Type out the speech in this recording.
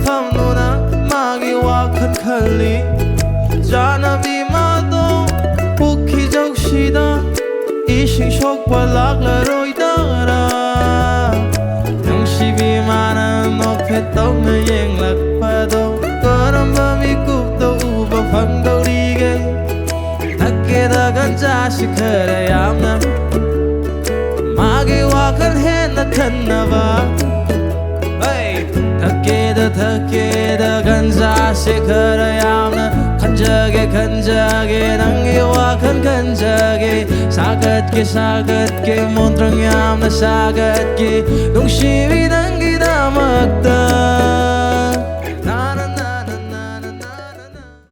ꯐꯝꯗꯨꯅ ꯃꯥꯒꯤ ꯋꯥꯈꯜ ꯈꯜꯂꯤ ꯆꯥꯅꯕꯤ ꯃꯥꯗꯣ ꯄꯨꯈ꯭ꯔꯤꯖꯧꯁꯤꯗ 이싱 속발락라로이다라 영시비 많은 높에 떠면 앵락봐도 그런 밤이 꿈도 우버 황도리게 닭게다간 자식 그래야 나 마귀와 큰해나 컸나봐 닭게다간 자식 그래야 나 간적에 낭기와 큰 간적에 사긋게 몬드렁이 암나 사긋게 농심이 난